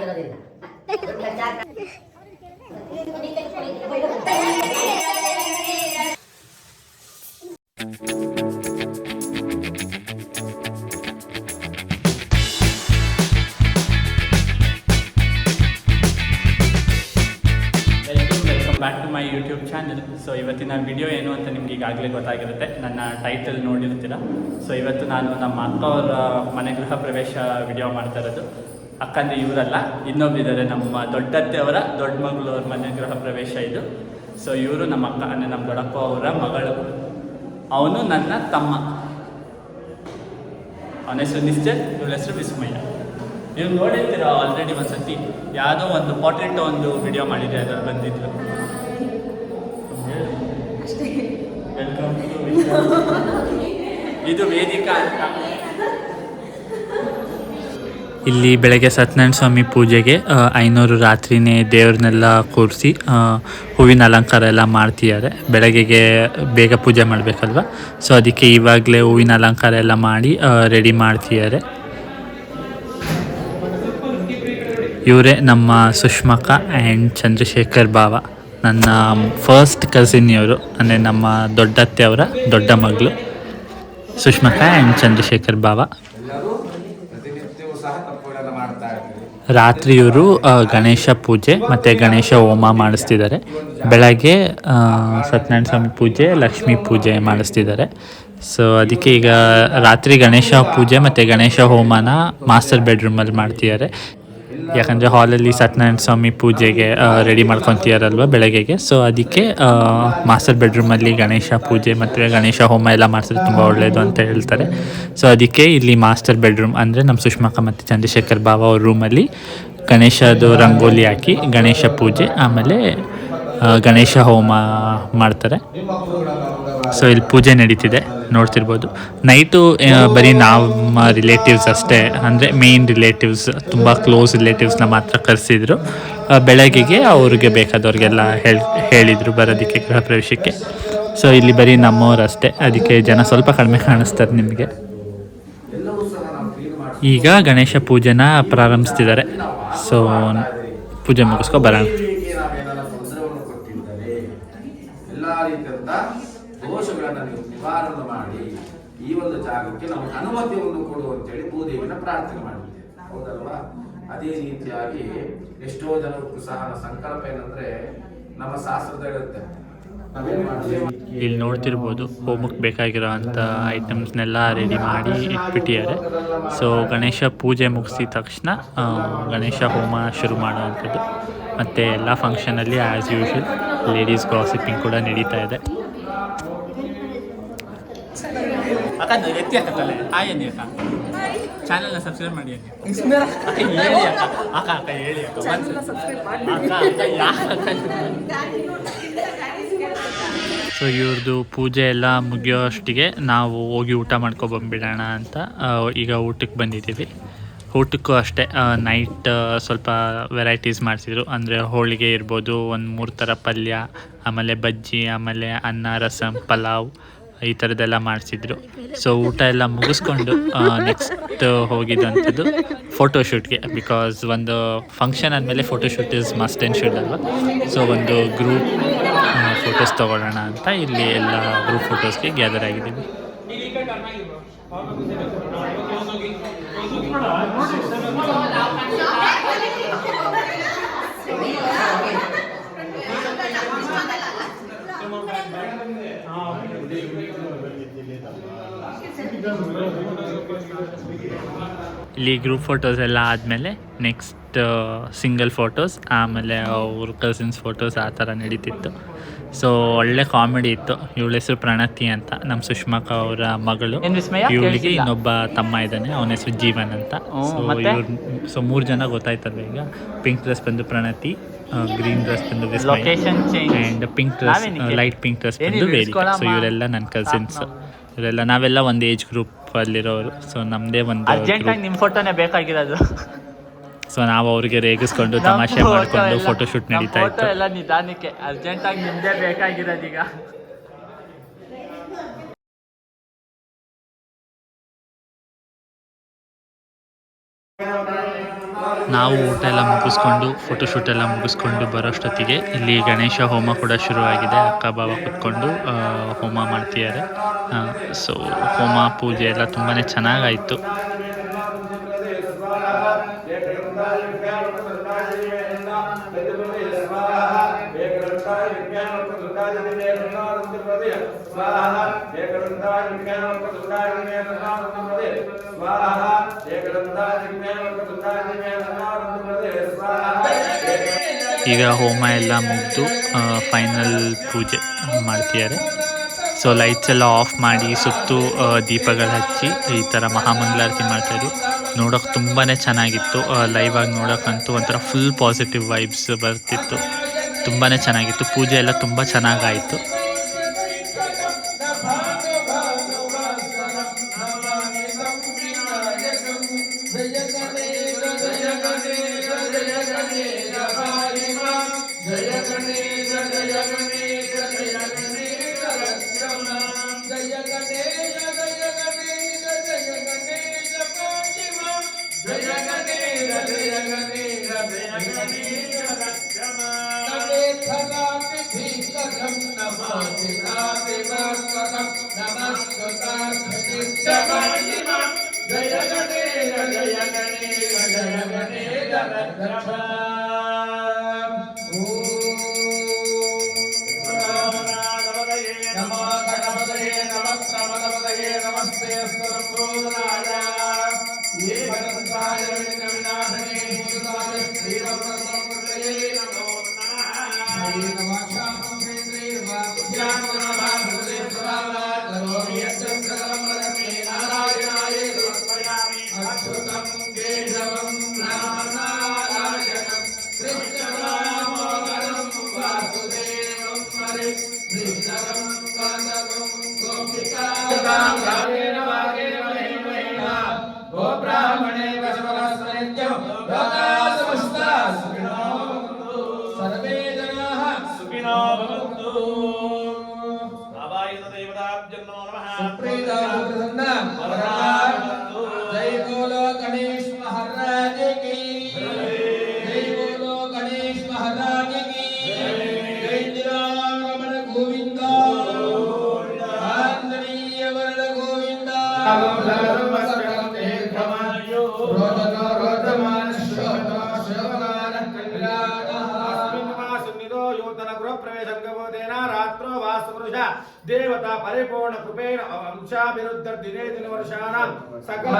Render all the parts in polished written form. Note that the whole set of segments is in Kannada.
Back to my YouTube channel. So ಇವತ್ತಿನ ವಿಡಿಯೋ ಏನು ಅಂತ ನಿಮ್ಗೆ ಈಗಾಗಲೇ ಗೊತ್ತಾಗಿರುತ್ತೆ, ನನ್ನ ಟೈಟಲ್ ನೋಡಿರ್ತೀರ. ಸೊ ಇವತ್ತು ನಾನು ನಮ್ಮ ಅಕ್ಕ ಅವರ ಮನೆ ಗೃಹ ಪ್ರವೇಶ ವಿಡಿಯೋ ಮಾಡ್ತಾ ಇರೋದು. ಅಕ್ಕಂದ್ರೆ ಇವರಲ್ಲ, ಇನ್ನೊಬ್ಬರಿದ್ದಾರೆ, ನಮ್ಮ ದೊಡ್ಡತ್ತೆ ಅವರ ದೊಡ್ಡ ಮಗಳು ಅವ್ರ ಮನೆ ಗೃಹ ಪ್ರವೇಶ ಇದು. ಸೊ ಇವರು ನಮ್ಮ ಅಕ್ಕ ಅಂದರೆ ನಮ್ಮ ದೊಡ್ಡಪ್ಪ ಅವರ ಮಗಳು. ಅವನು ನನ್ನ ತಮ್ಮ. ಅವನ ಹೆಸರು ನಿಶ್ಚಯ್, ಇವಳ ಹೆಸರು ವಿಸ್ಮಯ. ನೀವು ನೋಡಿರ್ತೀರ ಆಲ್ರೆಡಿ ಒಂದ್ಸತಿ ಯಾವುದೋ ಒಂದು ಪೋರ್ಟ್ರೇಟ್ ಒಂದು ವಿಡಿಯೋ ಮಾಡಿದ್ದೆ, ಅದ್ರಲ್ಲಿ ಬಂದಿದ್ರು. ವೆಲ್ಕಮ್ ಟು ಇದು ವೇದಿಕಾ ಅಂತ. ಇಲ್ಲಿ ಬೆಳಗ್ಗೆ ಸತ್ಯನಾರಾಯಣ ಸ್ವಾಮಿ ಪೂಜೆಗೆ 500 ರಾತ್ರಿನೇ ದೇವ್ರನ್ನೆಲ್ಲ ಕೂರಿಸಿ ಹೂವಿನ ಅಲಂಕಾರ ಎಲ್ಲ ಮಾಡ್ತಿದ್ದಾರೆ. ಬೆಳಗ್ಗೆಗೆ ಬೇಗ ಪೂಜೆ ಮಾಡಬೇಕಲ್ವ, ಸೊ ಅದಕ್ಕೆ ಇವಾಗಲೇ ಹೂವಿನ ಅಲಂಕಾರ ಎಲ್ಲ ಮಾಡಿ ರೆಡಿ ಮಾಡ್ತಿದ್ದಾರೆ. ಇವರೇ ನಮ್ಮ ಸುಷ್ಮಕ್ಕ ಆ್ಯಂಡ್ ಚಂದ್ರಶೇಖರ್ ಭಾವ, ನನ್ನ ಫಸ್ಟ್ ಕಸಿನ್ ಇವರು, ಅಂದರೆ ನಮ್ಮ ದೊಡ್ಡತ್ತೆ ಅವರ ದೊಡ್ಡ ಮಗಳು ಸುಷ್ಮಕ್ಕ ಆ್ಯಂಡ್ ಚಂದ್ರಶೇಖರ್ ಭಾವ. ರಾತ್ರಿ ಇವರು ಗಣೇಶ ಪೂಜೆ ಮತ್ತು ಗಣೇಶ ಹೋಮ ಮಾಡಿಸ್ತಿದ್ದಾರೆ. ಬೆಳಗ್ಗೆ ಸತ್ಯನಾರಾಯಣ ಸ್ವಾಮಿ ಪೂಜೆ, ಲಕ್ಷ್ಮೀ ಪೂಜೆ ಮಾಡಿಸ್ತಿದ್ದಾರೆ. ಸೊ ಅದಕ್ಕೆ ಈಗ ರಾತ್ರಿ ಗಣೇಶ ಪೂಜೆ ಮತ್ತು ಗಣೇಶ ಹೋಮನ ಮಾಸ್ಟರ್ ಬೆಡ್ರೂಮಲ್ಲಿ ಮಾಡ್ತಿದ್ದಾರೆ. ಯಾಕಂದರೆ ಹಾಲಲ್ಲಿ ಸತ್ಯನಾರಾಯಣ ಸ್ವಾಮಿ ಪೂಜೆಗೆ ರೆಡಿ ಮಾಡ್ಕೊತಿದಾರಲ್ವ ಬೆಳಗ್ಗೆಗೆ, ಸೊ ಅದಕ್ಕೆ ಮಾಸ್ಟರ್ ಬೆಡ್ರೂಮಲ್ಲಿ ಗಣೇಶ ಪೂಜೆ ಮತ್ತು ಗಣೇಶ ಹೋಮ ಎಲ್ಲ ಮಾಡಿಸಿದ್ರೆ ತುಂಬ ಒಳ್ಳೆಯದು ಅಂತ ಹೇಳ್ತಾರೆ. ಸೊ ಅದಕ್ಕೆ ಇಲ್ಲಿ ಮಾಸ್ಟರ್ ಬೆಡ್ರೂಮ್ ಅಂದರೆ ನಮ್ಮ ಸುಷ್ಮಕ್ಕ ಮತ್ತು ಚಂದ್ರಶೇಖರ್ ಭಾವ ಅವ್ರ ರೂಮಲ್ಲಿ ಗಣೇಶದು ರಂಗೋಲಿ ಹಾಕಿ ಗಣೇಶ ಪೂಜೆ ಆಮೇಲೆ ಗಣೇಶ ಹೋಮ ಮಾಡ್ತಾರೆ. ಸೊ ಇಲ್ಲಿ ಪೂಜೆ ನಡೀತಿದೆ ನೋಡ್ತಿರ್ಬೋದು. ನೈಟು ಬರೀ ನಮ್ಮ ರಿಲೇಟಿವ್ಸ್ ಅಷ್ಟೇ, ಅಂದರೆ ಮೇನ್ ರಿಲೇಟಿವ್ಸ್, ತುಂಬ ಕ್ಲೋಸ್ ರಿಲೇಟಿವ್ಸ್ನ ಮಾತ್ರ ಕರೆಸಿದ್ರು. ಬೆಳಗ್ಗೆಗೆ ಅವ್ರಿಗೆ ಬೇಕಾದವ್ರಿಗೆಲ್ಲ ಹೇಳಿದರು ಬರೋದಕ್ಕೆ ಗೃಹ ಪ್ರವೇಶಕ್ಕೆ. ಸೊ ಇಲ್ಲಿ ಬರೀ ನಮ್ಮವ್ರು ಅಷ್ಟೇ, ಅದಕ್ಕೆ ಜನ ಸ್ವಲ್ಪ ಕಡಿಮೆ ಕಾಣಿಸ್ತಾರೆ ನಿಮಗೆ. ಈಗ ಗಣೇಶ ಪೂಜೆನ ಪ್ರಾರಂಭಿಸ್ತಿದ್ದಾರೆ. ಸೊ ಪೂಜೆ ಮುಗಿಸ್ಕೊ ಬರೋಣ. ದೋಷಗಳನ್ನು ನೀವು ನಿವಾರಣೆ ಮಾಡಿ ಈ ಒಂದು ಜಾಗಕ್ಕೆ ನಾವು ಅನುಮತಿಯನ್ನು ಕೊಡು ಅಂತೇಳಿ ಭೂದೇವಿನ ಪ್ರಾರ್ಥನೆ ಮಾಡಿದ್ದೇವೆ, ಹೌದಲ್ವಾ? ಅದೇ ರೀತಿಯಾಗಿ ಎಷ್ಟೋ ಜನಕ್ಕೂ ಸಹ ಸಂಕಲ್ಪ ಏನಂದ್ರೆ ನಮ್ಮ ಶಾಸ್ತ್ರದ ಇರುತ್ತೆ. ಇಲ್ಲಿ ನೋಡ್ತಿರ್ಬೋದು ಹೋಮಕ್ಕೆ ಬೇಕಾಗಿರೋ ಅಂಥ ಐಟಮ್ಸ್ನೆಲ್ಲ ರೆಡಿ ಮಾಡಿ ಇಟ್ಬಿಟ್ಟಿದ್ದಾರೆ. ಸೊ ಗಣೇಶ ಪೂಜೆ ಮುಗಿಸಿದ ತಕ್ಷಣ ಗಣೇಶ ಹೋಮ ಶುರು ಮಾಡೋವಂಥದ್ದು. ಮತ್ತು ಎಲ್ಲ ಫಂಕ್ಷನಲ್ಲಿ ಆ್ಯಸ್ ಯೂಶುವಲ್ ಲೇಡೀಸ್ ಗಾಸಿಪಿಂಗ್ ಕೂಡ ನಡೀತಾ ಇದೆ. ಅಕ್ಕ ಎತ್ತಿ ಹಾಕಲ್ಲ ಹಾಯ್ ಅಂದಿ ಅಕ್ಕ, ಚಾನಲ್ನ ಸಬ್ಸ್ಕ್ರೈಬ್ ಮಾಡಿ ಅಂದಿ ಅಕ್ಕ, ಹೇಳಿ ಅಕ್ಕ, ಅಕ್ಕ ಅಕ್ಕ ಹೇಳಿ ಅಕ್ಕ, ಸೊ ಇವ್ರದ್ದು ಪೂಜೆ ಎಲ್ಲ ಮುಗಿಯೋ ಅಷ್ಟಿಗೆ ನಾವು ಹೋಗಿ ಊಟ ಮಾಡ್ಕೊಬಂದ್ಬಿಡೋಣ ಅಂತ ಈಗ ಊಟಕ್ಕೆ ಬಂದಿದ್ದೀವಿ. ಊಟಕ್ಕೂ ಅಷ್ಟೇ ನೈಟ್ ಸ್ವಲ್ಪ ವೆರೈಟೀಸ್ ಮಾಡಿಸಿದ್ರು. ಅಂದರೆ ಹೋಳಿಗೆ ಇರ್ಬೋದು, ಒಂದು 3 ಥರ ಪಲ್ಯ, ಆಮೇಲೆ ಬಜ್ಜಿ, ಆಮೇಲೆ ಅನ್ನ, ರಸಮ್, ಪಲಾವ್, ಈ ಥರದ್ದೆಲ್ಲ ಮಾಡಿಸಿದ್ರು. ಸೊ ಊಟ ಎಲ್ಲ ಮುಗಿಸ್ಕೊಂಡು ನೆಕ್ಸ್ಟ್ ಹೋಗಿದ್ದಂಥದ್ದು ಫೋಟೋಶೂಟ್ಗೆ. ಬಿಕಾಸ್ ಒಂದು ಫಂಕ್ಷನ್ ಆದಮೇಲೆ photoshoot is must and should ಅಲ್ವಾ. ಸೊ ಒಂದು ಗ್ರೂಪ್ ಫೋಟೋಸ್ ತೊಗೊಳ್ಳೋಣ ಅಂತ ಇಲ್ಲಿ ಎಲ್ಲ ಗ್ರೂಪ್ ಫೋಟೋಸ್ಗೆ ಗ್ಯಾದರ್ ಆಗಿದ್ದೀವಿ. ಇಲ್ಲಿ ಗ್ರೂಪ್ ಫೋಟೋಸ್ ಎಲ್ಲ ಆದಮೇಲೆ ನೆಕ್ಸ್ಟ್ ಸಿಂಗಲ್ ಫೋಟೋಸ್, ಆಮೇಲೆ ಅವ್ರ ಕಸಿನ್ಸ್ ಫೋಟೋಸ್, ಆ ಥರ ನಡೀತಿತ್ತು. ಸೊ ಒಳ್ಳೆ ಕಾಮಿಡಿ ಇತ್ತು. ಇವಳ ಹೆಸರು ಪ್ರಣತಿ ಅಂತ, ನಮ್ಮ ಸುಷ್ಮಕ್ಕ ಅವರ ಮಗಳು. ಇವಳಿಗೆ ಇನ್ನೊಬ್ಬ ತಮ್ಮ ಇದ್ದಾನೆ, ಅವನ ಹೆಸರು ಜೀವನ್ ಅಂತ. ಸೊ 3 ಜನ ಗೊತ್ತಾಯ್ತಲ್ವ ಈಗ. ಪಿಂಕ್ ಡ್ರೆಸ್ ಬಂದು ಪ್ರಣತಿ, ಗ್ರೀನ್ ಡ್ರೆಸ್ ಬಂದು Vismaya, and pink dress, light pink dress ಬಂದು ವೇದಿಕಾ. ಸೊ ಇವರೆಲ್ಲ ನನ್ನ ಕಸಿನ್ಸ್. ಇವರೆಲ್ಲ ನಾವೆಲ್ಲ ಒಂದು ಏಜ್ ಗ್ರೂಪ್ ಅಲ್ಲಿರೋರು. ಸೊ ನಮ್ಮದೇ ಒಂದು ಅರ್ಜೆಂಟಾಗಿ ನಿಮ್ಮ ಫೋಟೋನೇ ಬೇಕಾಗಿರೋದು. ಸೊ ನಾವು ಅವ್ರಿಗೆ ರೇಗಿಸ್ಕೊಂಡು ತಮಾಷೆ ಮಾಡಿಕೊಂಡು ಫೋಟೋಶೂಟ್ ನಡೀತಾ ಇತ್ತು. ಎಲ್ಲ ನಿಧಾನಕ್ಕೆ ಅರ್ಜೆಂಟಾಗಿ ನಿಮ್ಮದೇ ಬೇಕಾಗಿರೋದೀಗ. ನಾವು ಊಟ ಎಲ್ಲ ಮುಗಿಸ್ಕೊಂಡು ಫೋಟೋಶೂಟ್ ಎಲ್ಲ ಮುಗಿಸ್ಕೊಂಡು ಬರೋಷ್ಟೊತ್ತಿಗೆ ಇಲ್ಲಿ ಗಣೇಶ ಹೋಮ ಕೂಡ ಶುರುವಾಗಿದೆ. ಅಕ್ಕ ಬಾವ ಕುತ್ಕೊಂಡು ಹೋಮ ಮಾಡ್ತಿದ್ದಾರೆ. ಸೊ ಹೋಮ ಪೂಜೆ ಎಲ್ಲ ತುಂಬಾ ಚೆನ್ನಾಗಾಯಿತು. ಈಗ ಹೋಮ ಎಲ್ಲ ಮುಗಿದು ಫೈನಲ್ ಪೂಜೆ ಮಾಡ್ತಿದ್ದಾರೆ. ಸೊ ಲೈಟ್ಸ್ ಎಲ್ಲ ಆಫ್ ಮಾಡಿ ಸುತ್ತು ದೀಪಗಳು ಹಚ್ಚಿ ಈ ಥರ ಮಹಾಮಂಗಳಾರತಿ ಮಾಡ್ತಾಯಿದ್ರು. ನೋಡೋಕೆ ತುಂಬಾ ಚೆನ್ನಾಗಿತ್ತು. ಲೈವ್ ಆಗಿ ನೋಡೋಕ್ಕಂತೂ ಒಂಥರ ಫುಲ್ ಪಾಸಿಟಿವ್ ವೈಬ್ಸ್ ಬರ್ತಿತ್ತು. ತುಂಬಾ ಚೆನ್ನಾಗಿತ್ತು. ಪೂಜೆ ಎಲ್ಲ ತುಂಬ ಚೆನ್ನಾಗಾಯಿತು. ದೇವತಾ ಪರಿಪೂರ್ಣ ಕೃಪೇಣ ಅಂಶಾಭಿರುದ್ಧ ದಿನೇ ದಿನ ವರ್ಷಾನಾಂ ಸಕಲ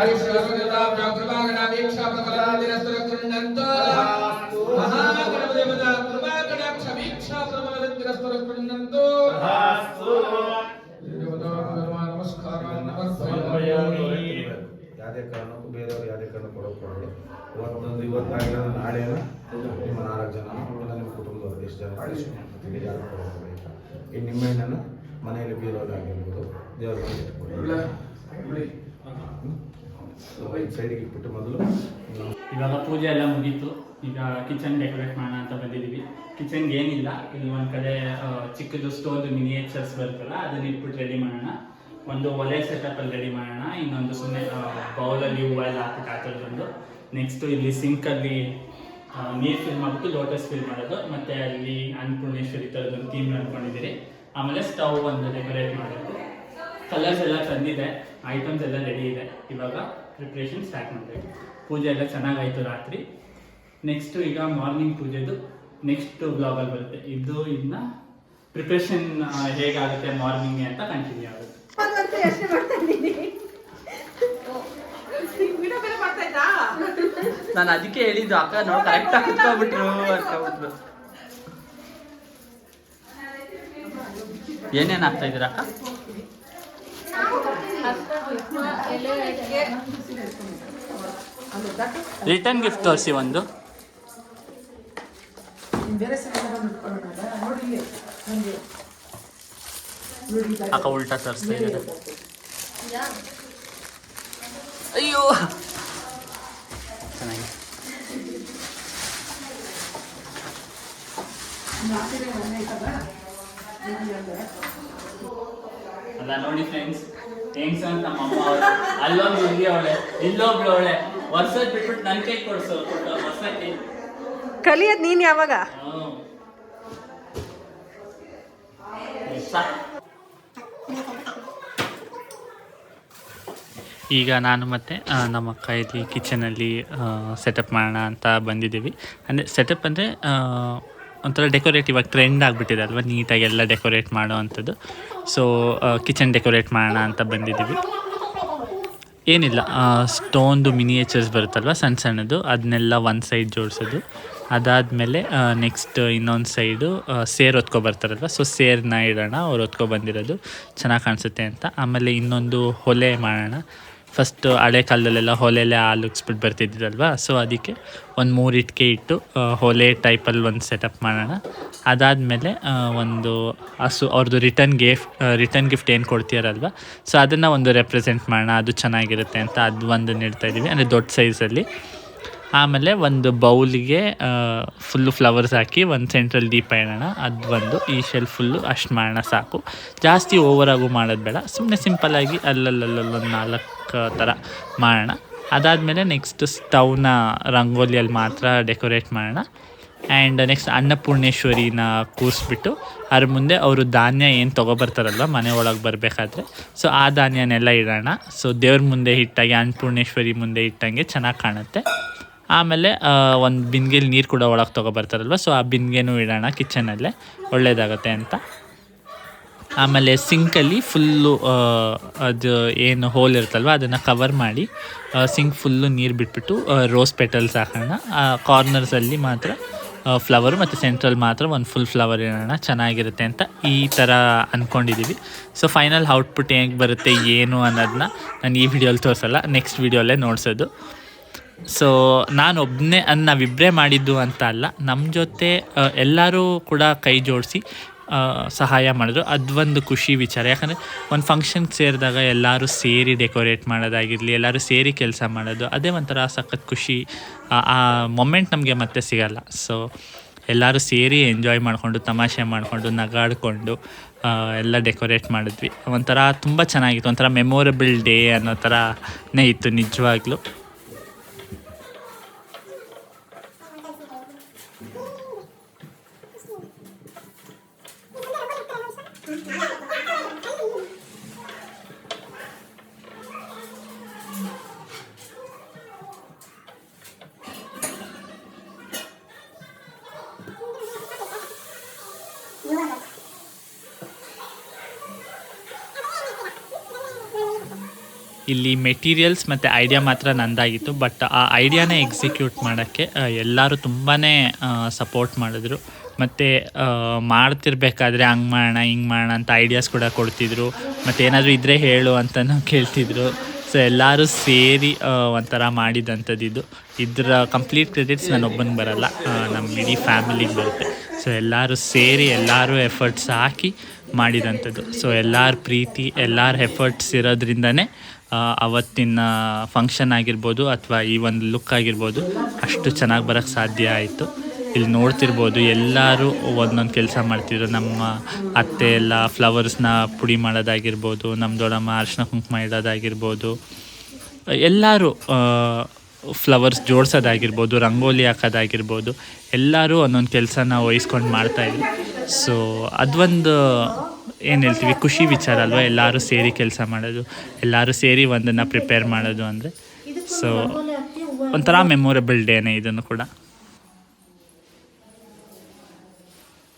ಯಾವುದೇ ಕಾರಣಕ್ಕೂ ಬೇರೆಯವರು ಯಾವುದೇ ಕಾರಣ ಕೊಡೋದು ಇವತ್ತಾಗಿಲ್ಲ ನಾಳೆನ ನಿಮ್ಮ 4 ಜನ ನಿಮ್ಮ ಕುಟುಂಬದವರು ಎಷ್ಟು ಜನ ಯಾರು ಕೊಡೋದು ಈ ನಿಮ್ಮೆಣ್ಣನ್ನು ಮನೆಯಲ್ಲಿ ಬೀರೋದಾಗಿರ್ಬೋದು ದೇವರ ಸೈಡಿಗೆ ಇಟ್ಬಿಟ್ಟು ಮೊದಲು ಇವಾಗ ಪೂಜೆ ಎಲ್ಲ ಮುಗೀತು. ಈಗ ಕಿಚನ್ ಡೆಕೋರೇಟ್ ಮಾಡೋಣ ಅಂತ ಬಂದಿದ್ದೀವಿ. ಕಿಚನ್ಗೆ ಏನಿಲ್ಲ, ಇಲ್ಲಿ ಒಂದು ಕಡೆ ಚಿಕ್ಕದು ಸ್ಟೋನ್ದು ಮಿನಿಯೇಚರ್ಸ್ ಬರುತ್ತಲ್ಲ ಅದನ್ನ ಇಟ್ಬಿಟ್ಟು ರೆಡಿ ಮಾಡೋಣ. ಒಂದು ಒಲೆ ಸೆಟಪಲ್ಲಿ ರೆಡಿ ಮಾಡೋಣ. ಇನ್ನೊಂದು ಸುಮ್ಮನೆ ಬೌಲಲ್ಲಿ ಹೂವು ಎಲ್ಲ ಹಾಕ್ಬಿಟ್ಟು ಆ ಥರದ್ದೊಂದು. ನೆಕ್ಸ್ಟು ಇಲ್ಲಿ ಸಿಂಕಲ್ಲಿ ನೀರು ಫಿಲ್ ಮಾಡಿಬಿಟ್ಟು ಲೋಟಸ್ ಫಿಲ್ ಮಾಡೋದು. ಮತ್ತು ಅಲ್ಲಿ ಅನ್ನಪೂರ್ಣೇಶ್ವರಿ ಥರದ್ದೊಂದು ಥೀಮ್ ಅಂದ್ಕೊಂಡಿದ್ದೀರಿ. ಆಮೇಲೆ ಸ್ಟವ್ ಒಂದು ಡೆಕೋರೇಟ್ ಮಾಡೋದು. ಕಲರ್ಸ್ ಎಲ್ಲ ತಂದಿದೆ, ಐಟಮ್ಸ್ ಎಲ್ಲ ರೆಡಿ ಇದೆ. ಇವಾಗ ಪ್ರಿಪ್ರೇಷನ್ ಸ್ಟಾರ್ಟ್ ಮಾಡಬೇಕು. ಪೂಜೆ ಎಲ್ಲ ಚೆನ್ನಾಗಾಯಿತು ರಾತ್ರಿ. ನೆಕ್ಸ್ಟು ಈಗ ಮಾರ್ನಿಂಗ್ ಪೂಜೆದು ನೆಕ್ಸ್ಟ್ ಬ್ಲಾಗಲ್ಲಿ ಬರುತ್ತೆ. ಇದನ್ನ ಪ್ರಿಪ್ರೇಷನ್ ಹೇಗಾಗುತ್ತೆ ಮಾರ್ನಿಂಗ್ ಅಂತ ಕಂಟಿನ್ಯೂ ಆಗುತ್ತೆ. ನಾನು ಅದಕ್ಕೆ ಹೇಳಿದ್ದು ಅಕ್ಕ ನೋಡಿ ಕರೆಕ್ಟಾಗಿ ಕುತ್ಕೊಬಿಟ್ರು ಅನ್ಕೊಬಿಟ್ರು. ಏನೇನು ಆಗ್ತಾ ಇದ್ದೀರಾ ಅಕ್ಕ? ರಿಟರ್ನ್ ಗಿಫ್ಟ್ ತೋರಿಸಿ ಒಂದು. ಅಕ್ಕ ಉಲ್ಟಾ ತೋರಿಸ್ತಾ ಇದ್ದಾರೆ. ಅಯ್ಯೋ ಚೆನ್ನಾಗಿ ಅಲ್ಲ ನೋಡಿ ಫ್ರೆಂಡ್ಸ್, ಹೆಂಗ್ಸ್ ಅಂತ ನಮ್ಮ ಅಮ್ಮ ಅವಳೆ, ಅಲ್ಲೊಂದು ಇಲ್ಲಿ ಅವಳೆ, ಇಲ್ಲೊಬ್ಳು ಅವಳೆ. ವರ್ಷ ಬಿಟ್ಬಿಟ್ಟು ನನ್ನ ಕೈ ಕೊಡ್ಸೋ ವರ್ಷಕ್ಕೆ ಕಲಿಯೋದು ನೀನು ಯಾವಾಗ? ಈಗ ನಾನು ಮತ್ತು ನಮ್ಮ ಅಕ್ಕ ಇಲ್ಲಿ ಕಿಚನಲ್ಲಿ ಸೆಟಪ್ ಮಾಡೋಣ ಅಂತ ಬಂದಿದ್ದೀವಿ. ಅಂದರೆ ಸೆಟಪ್ ಅಂದರೆ ಒಂಥರ ಡೆಕೋರೇಟಿವ್ ಆಗಿ ಟ್ರೆಂಡ್ ಆಗಿಬಿಟ್ಟಿದೆ ಅಲ್ವಾ, ನೀಟಾಗಿ ಎಲ್ಲ ಡೆಕೋರೇಟ್ ಮಾಡೋ ಅಂಥದ್ದು. ಸೊ ಕಿಚನ್ ಡೆಕೋರೇಟ್ ಮಾಡೋಣ ಅಂತ ಬಂದಿದ್ದೀವಿ. ಏನಿಲ್ಲ, ಸ್ಟೋನ್ದು ಮಿನಿಯೇಚರ್ಸ್ ಬರುತ್ತಲ್ವ ಸಣ್ಣ ಸಣ್ಣದು, ಅದನ್ನೆಲ್ಲ ಒಂದು ಸೈಡ್ ಜೋಡಿಸೋದು. ಅದಾದಮೇಲೆ ನೆಕ್ಸ್ಟ್ ಇನ್ನೊಂದು ಸೈಡು ಸೇರು ಹೊತ್ಕೊಬರ್ತಾರಲ್ವ, ಸೊ ಸೇರನ್ನ ಇಡೋಣ, ಅವ್ರು ಹೊತ್ಕೊಬಂದಿರೋದು ಚೆನ್ನಾಗಿ ಕಾಣಿಸುತ್ತೆ ಅಂತ. ಆಮೇಲೆ ಇನ್ನೊಂದು ಹೊಲೆ ಮಾಡೋಣ. ಫಸ್ಟ್ ಹಳೆ ಕಾಲದಲ್ಲೆಲ್ಲ ಹೊಲೆಯಲ್ಲೇ ಹಾಲು ಉಗ್ಸ್ಬಿಟ್ಟು ಬರ್ತಿದ್ದಿದ್ದಲ್ವ, ಸೊ ಅದಕ್ಕೆ ಒಂದು 3 ಇಟ್ಟಿಗೆ ಇಟ್ಟು ಹೊಲೆ ಟೈಪಲ್ಲಿ ಒಂದು ಸೆಟಪ್ ಮಾಡೋಣ. ಅದಾದಮೇಲೆ ಒಂದು ಹಸು ಅವ್ರದ್ದು ರಿಟರ್ನ್ ಗಿಫ್ಟ್ ಏನು ಕೊಡ್ತೀರಲ್ವ, ಸೊ ಅದನ್ನು ಒಂದು ರೆಪ್ರೆಸೆಂಟ್ ಮಾಡೋಣ, ಅದು ಚೆನ್ನಾಗಿರುತ್ತೆ ಅಂತ ಅದು ಒಂದು ಇಡ್ತಾಯಿದ್ದೀವಿ, ಅಂದರೆ ದೊಡ್ಡ ಸೈಜಲ್ಲಿ. ಆಮೇಲೆ ಒಂದು ಬೌಲಿಗೆ ಫುಲ್ಲು ಫ್ಲವರ್ಸ್ ಹಾಕಿ ಒಂದು ಸೆಂಟ್ರಲ್ ದೀಪ ಇಡೋಣ. ಅದು ಒಂದು ಈ ಶೆಲ್ಫ್ ಫುಲ್ಲು ಅಷ್ಟು ಮಾಡೋಣ ಸಾಕು, ಜಾಸ್ತಿ ಓವರಾಗೂ ಮಾಡೋದು ಬೇಡ, ಸುಮ್ಮನೆ ಸಿಂಪಲ್ಲಾಗಿ ಅಲ್ಲಲ್ಲೊಂದು 4 ಥರ ಮಾಡೋಣ. ಅದಾದಮೇಲೆ ನೆಕ್ಸ್ಟ್ ಸ್ಟವ್ನ ರಂಗೋಲಿಯಲ್ಲಿ ಮಾತ್ರ ಡೆಕೋರೇಟ್ ಮಾಡೋಣ. ಆ್ಯಂಡ್ ನೆಕ್ಸ್ಟ್ ಅನ್ನಪೂರ್ಣೇಶ್ವರಿನ ಕೂರಿಸ್ಬಿಟ್ಟು ಅದ್ರ ಮುಂದೆ ಅವರು ಧಾನ್ಯ ಏನು ತೊಗೊಬರ್ತಾರಲ್ವ ಮನೆ ಒಳಗೆ ಬರಬೇಕಾದ್ರೆ, ಸೊ ಆ ಧಾನ್ಯನೆಲ್ಲ ಇಡೋಣ. ಸೊ ದೇವ್ರ ಮುಂದೆ ಇಟ್ಟಾಗೆ, ಅನ್ನಪೂರ್ಣೇಶ್ವರಿ ಮುಂದೆ ಇಟ್ಟಂಗೆ ಚೆನ್ನಾಗಿ ಕಾಣುತ್ತೆ. ಆಮೇಲೆ ಒಂದು ಬಿಂದಿಗೆಲಿ ನೀರು ಕೂಡ ಒಳಗೆ ತೊಗೊಬರ್ತಾರಲ್ವ, ಸೊ ಆ ಬಿಂದಿಗೆನೂ ಇಡೋಣ ಕಿಚನಲ್ಲೇ, ಒಳ್ಳೆಯದಾಗತ್ತೆ ಅಂತ. ಆಮೇಲೆ ಸಿಂಕಲ್ಲಿ ಫುಲ್ಲು ಅದು ಏನು ಹೋಲ್ ಇರುತ್ತಲ್ವ ಅದನ್ನು ಕವರ್ ಮಾಡಿ ಸಿಂಕ್ ಫುಲ್ಲು ನೀರು ಬಿಟ್ಬಿಟ್ಟು ರೋಸ್ ಪೆಟಲ್ಸ್ ಹಾಕೋಣ. ಕಾರ್ನರ್ಸಲ್ಲಿ ಮಾತ್ರ ಫ್ಲವರು ಮತ್ತು ಸೆಂಟ್ರಲ್ ಮಾತ್ರ ಒಂದು ಫುಲ್ ಫ್ಲವರ್ ಇಡೋಣ, ಚೆನ್ನಾಗಿರುತ್ತೆ ಅಂತ ಈ ಥರ ಅಂದ್ಕೊಂಡಿದ್ದೀವಿ. ಸೊ ಫೈನಲ್ ಔಟ್ಪುಟ್ ಹೇಗೆ ಬರುತ್ತೆ ಏನು ಅನ್ನೋದನ್ನ ನಾನು ಈ ವಿಡಿಯೋಲಿ ತೋರಿಸಲ್ಲ, ನೆಕ್ಸ್ಟ್ ವಿಡಿಯೋಲ್ಲೇ ನೋಡಿಸೋದು. ಸೊ ನಾನೊಬ್ಬನೇ ನಾವಿಬ್ಬರೇ ಮಾಡಿದ್ದು ಅಂತ ಅಲ್ಲ, ನಮ್ಮ ಜೊತೆ ಎಲ್ಲರೂ ಕೂಡ ಕೈ ಜೋಡಿಸಿ ಸಹಾಯ ಮಾಡಿದ್ರು. ಅದೊಂದು ಖುಷಿ ವಿಚಾರ. ಯಾಕಂದರೆ ಒಂದು ಫಂಕ್ಷನ್ಗೆ ಸೇರಿದಾಗ ಎಲ್ಲರೂ ಸೇರಿ ಡೆಕೋರೇಟ್ ಮಾಡೋದಾಗಿರಲಿ, ಎಲ್ಲರೂ ಸೇರಿ ಕೆಲಸ ಮಾಡೋದು, ಅದೇ ಒಂಥರ ಸಖತ್ ಖುಷಿ. ಆ ಮೊಮೆಂಟ್ ನಮಗೆ ಮತ್ತೆ ಸಿಗಲ್ಲ. ಸೊ ಎಲ್ಲರೂ ಸೇರಿ ಎಂಜಾಯ್ ಮಾಡಿಕೊಂಡು, ತಮಾಷೆ ಮಾಡಿಕೊಂಡು, ನಗಾಡಿಕೊಂಡು ಎಲ್ಲ ಡೆಕೋರೇಟ್ ಮಾಡಿದ್ವಿ. ಒಂಥರ ತುಂಬ ಚೆನ್ನಾಗಿತ್ತು, ಒಂಥರ ಮೆಮೊರೇಬಲ್ ಡೇ ಅನ್ನೋ ಥರನೇ ಇತ್ತು ನಿಜವಾಗ್ಲೂ. ಇಲ್ಲಿ ಮೆಟೀರಿಯಲ್ಸ್ ಮತ್ತು ಐಡಿಯಾ ಮಾತ್ರ ನಂದಾಗಿತ್ತು, ಬಟ್ ಆ ಐಡಿಯಾನೇ ಎಕ್ಸಿಕ್ಯೂಟ್ ಮಾಡೋಕ್ಕೆ ಎಲ್ಲರೂ ತುಂಬಾ ಸಪೋರ್ಟ್ ಮಾಡಿದ್ರು. ಮತ್ತು ಮಾಡ್ತಿರ್ಬೇಕಾದ್ರೆ ಹಂಗೆ ಮಾಡೋಣ ಹಿಂಗೆ ಮಾಡೋಣ ಅಂತ ಐಡಿಯಾಸ್ ಕೂಡ ಕೊಡ್ತಿದ್ರು, ಮತ್ತು ಏನಾದರೂ ಇದ್ದರೆ ಹೇಳು ಅಂತಲೂ ಕೇಳ್ತಿದ್ರು. ಸೊ ಎಲ್ಲರೂ ಸೇರಿ ಒಂಥರ ಮಾಡಿದಂಥದ್ದು ಇದರ ಕಂಪ್ಲೀಟ್ ಕ್ರೆಡಿಟ್ಸ್ ನಾನೊಬ್ಬನಿಗೆ ಬರಲ್ಲ, ನಮ್ಮ ಇಡೀ ಫ್ಯಾಮಿಲಿಗೆ ಬರುತ್ತೆ. ಸೊ ಎಲ್ಲರೂ ಸೇರಿ ಎಲ್ಲರೂ ಎಫರ್ಟ್ಸ್ ಹಾಕಿ ಮಾಡಿದಂಥದ್ದು. ಸೊ ಎಲ್ಲರ ಪ್ರೀತಿ, ಎಲ್ಲರ ಎಫರ್ಟ್ಸ್ ಇರೋದ್ರಿಂದನೇ ಅವತ್ತಿನ ಫಂಕ್ಷನ್ ಆಗಿರ್ಬೋದು ಅಥವಾ ಈ ಒಂದು ಲುಕ್ ಆಗಿರ್ಬೋದು ಅಷ್ಟು ಚೆನ್ನಾಗಿ ಬರೋಕ್ಕೆ ಸಾಧ್ಯ ಆಯಿತು. ಇಲ್ಲಿ ನೋಡ್ತಿರ್ಬೋದು ಎಲ್ಲರೂ ಒಂದೊಂದು ಕೆಲಸ ಮಾಡ್ತಿದ್ರು. ನಮ್ಮ ಅತ್ತೆ ಎಲ್ಲ ಫ್ಲವರ್ಸ್ನ ಪುಡಿ ಮಾಡೋದಾಗಿರ್ಬೋದು, ನಮ್ಮ ದೊಡ್ಡಮ್ಮ ಅರಿಶಿನ ಕುಂಕುಮ ಇಡೋದಾಗಿರ್ಬೋದು, ಎಲ್ಲರೂ ಫ್ಲವರ್ಸ್ ಜೋಡಿಸೋದಾಗಿರ್ಬೋದು, ರಂಗೋಲಿ ಹಾಕೋದಾಗಿರ್ಬೋದು, ಎಲ್ಲರೂ ಒಂದೊಂದು ಕೆಲಸನ ವಹಿಸ್ಕೊಂಡು ಮಾಡ್ತಾಯಿದ್ರು. ಸೊ ಅದೊಂದು ಏನು ಹೇಳ್ತೀವಿ ಖುಷಿ ವಿಚಾರ ಅಲ್ವಾ, ಎಲ್ಲರೂ ಸೇರಿ ಕೆಲಸ ಮಾಡೋದು, ಎಲ್ಲರೂ ಸೇರಿ ಒಂದನ್ನು ಪ್ರಿಪೇರ್ ಮಾಡೋದು ಅಂದರೆ. ಸೊ ಒಂಥರ ಮೆಮೊರೇಬಲ್ ಡೇನೇ ಇದನ್ನು ಕೂಡ.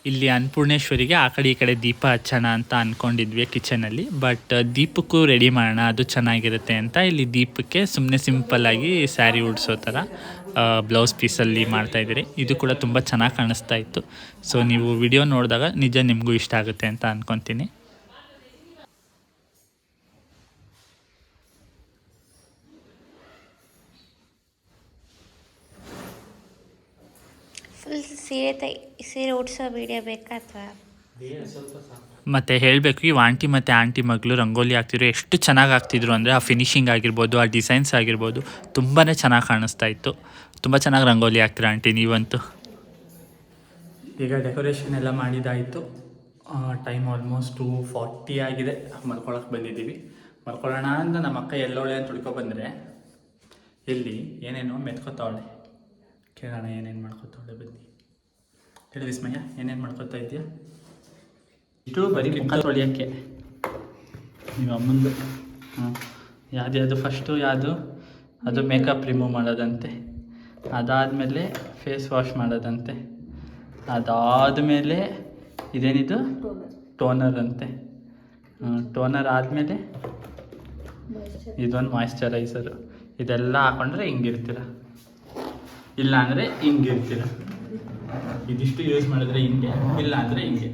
ಇಲ್ಲಿ ಅನ್ನಪೂರ್ಣೇಶ್ವರಿಗೆ ಆ ಕಡೆ ಈ ಕಡೆ ದೀಪ ಹಚ್ಚೋಣ ಅಂತ ಅಂದ್ಕೊಂಡಿದ್ವಿ ಕಿಚನಲ್ಲಿ, ಬಟ್ ದೀಪಕ್ಕೂ ರೆಡಿ ಮಾಡೋಣ ಅದು ಚೆನ್ನಾಗಿರುತ್ತೆ ಅಂತ ಇಲ್ಲಿ ದೀಪಕ್ಕೆ ಸುಮ್ಮನೆ ಸಿಂಪಲ್ಲಾಗಿ ಸ್ಯಾರಿ ಉಡಿಸೋ ಥರ ಬ್ಲೌಸ್ ಪೀಸಲ್ಲಿ ಮಾಡ್ತಾಯಿದ್ದೀರಿ. ಇದು ಕೂಡ ತುಂಬ ಚೆನ್ನಾಗಿ ಕಾಣಿಸ್ತಾ ಇತ್ತು. ಸೊ ನೀವು ವಿಡಿಯೋ ನೋಡಿದಾಗ ನಿಜ ನಿಮಗೂ ಇಷ್ಟ ಆಗುತ್ತೆ ಅಂತ ಅಂದ್ಕೊತೀನಿ. ಫುಲ್ ಸೀರೆ ಉಡ್ಸೋ ವಿಡಿಯೋ ಬೇಕಾ ಅಥವಾ? ಮತ್ತು ಹೇಳಬೇಕು, ಇವು ಆಂಟಿ ಮಗಳು ರಂಗೋಲಿ ಹಾಕ್ತಿದ್ರು, ಎಷ್ಟು ಚೆನ್ನಾಗಿ ಆಗ್ತಿದ್ರು ಅಂದರೆ ಆ ಫಿನಿಶಿಂಗ್ ಆಗಿರ್ಬೋದು, ಆ ಡಿಸೈನ್ಸ್ ಆಗಿರ್ಬೋದು ತುಂಬಾ ಚೆನ್ನಾಗಿ ಕಾಣಿಸ್ತಾ ಇತ್ತು. ತುಂಬ ಚೆನ್ನಾಗಿ ರಂಗೋಲಿ ಹಾಕ್ತೀರ ಆಂಟಿ ನೀವಂತೂ. ಈಗ ಡೆಕೋರೇಷನ್ ಎಲ್ಲ ಮಾಡಿದ್ದಾಯಿತು. ಟೈಮ್ ಆಲ್ಮೋಸ್ಟ್ 2:40 ಆಗಿದೆ. ಮಲ್ಕೊಳಕ್ಕೆ ಬಂದಿದ್ದೀವಿ. ಮಲ್ಕೊಳ್ಳೋಣ ಅಂತ ನಮ್ಮ ಅಕ್ಕ ಎಲ್ಲೋಳೆ ಅಂತ ಹುಡ್ಕೊಬಂದರೆ ಇಲ್ಲಿ ಏನೇನೋ ಮೆತ್ಕೋತಾವಳೆ. ಕೇಳೋಣ ಏನೇನು ಮಾಡ್ಕೋತಾವಳೆ ಬನ್ನಿ. ಹೇಳಿ ವಿಸ್ಮಯ, ಏನೇನು ಮಾಡ್ಕೋತಾ ಇದೆಯಾ? ಇಷ್ಟು ಬರೀ ಮುಖ ತೊಳಿಯೋಕ್ಕೆ ನೀವು ಅಮ್ಮಂದು. ಯಾವುದು ಫಸ್ಟು ಯಾವುದು ಅದು ಮೇಕಪ್ ರಿಮೂವ್ ಮಾಡೋದಂತೆ, ಅದಾದಮೇಲೆ ಫೇಸ್ ವಾಶ್ ಮಾಡೋದಂತೆ, ಅದಾದಮೇಲೆ ಇದೇನಿದು ಟೋನರ್ ಅಂತೆ, ಟೋನರ್ ಆದಮೇಲೆ ಇದೊಂದು ಮಾಯ್ಶ್ಚರೈಸರು. ಇದೆಲ್ಲ ಹಾಕೊಂಡ್ರೆ ಹಿಂಗಿರ್ತೀರ, ಇಲ್ಲ ಅಂದರೆ ಹಿಂಗಿರ್ತೀರ. ಇದಿಷ್ಟು ಯೂಸ್ ಮಾಡಿದ್ರೆ ಹಿಂಗೆ, ಇಲ್ಲ ಅಂದರೆ ಹಿಂಗೆ.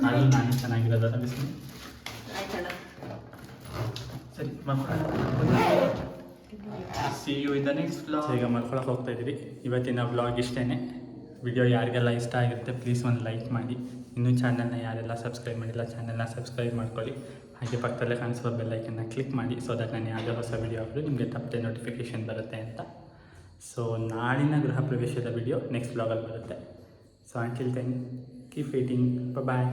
ಅದು ನಾನು ಚೆನ್ನಾಗಿರೋದಲ್ಲ ಬಿಸಿ. ಸರಿ see you in the next vlog. ಈಗ ಮಲ್ಕೊಳಕ್ಕೆ ಹೋಗ್ತಾ ಇದ್ದೀರಿ. ಇವತ್ತಿನ ವ್ಲಾಗ್ ಇಷ್ಟೇ. ವಿಡಿಯೋ ಯಾರಿಗೆಲ್ಲ ಇಷ್ಟ ಆಗಿರುತ್ತೆ ಪ್ಲೀಸ್ ಒಂದು ಲೈಕ್ ಮಾಡಿ. ಇನ್ನೂ ಚಾನಲ್ನ ಯಾರೆಲ್ಲ ಸಬ್ಸ್ಕ್ರೈಬ್ ಮಾಡಿಲ್ಲ ಚಾನಲ್ನ ಸಬ್ಸ್ಕ್ರೈಬ್ ಮಾಡ್ಕೊಳ್ಳಿ. ಹಾಗೆ ಪಕ್ಕದಲ್ಲೇ ಕಾಣಿಸುವ ಬೆಲ್ಲೈಕನ್ನ ಕ್ಲಿಕ್ ಮಾಡಿ, ಸೊ ದಟ್ ನಾನು ಯಾವುದೇ ಹೊಸ ವಿಡಿಯೋ ಹಾಕಿದ್ರು ನಿಮಗೆ ತಪ್ಪದೆ ನೋಟಿಫಿಕೇಷನ್ ಬರುತ್ತೆ ಅಂತ. ಸೊ ನಾಳಿನ ಗೃಹ ಪ್ರವೇಶದ ವಿಡಿಯೋ ನೆಕ್ಸ್ಟ್ ವ್ಲಾಗಲ್ಲಿ ಬರುತ್ತೆ. So until then keep waiting, ಬಾಯ್.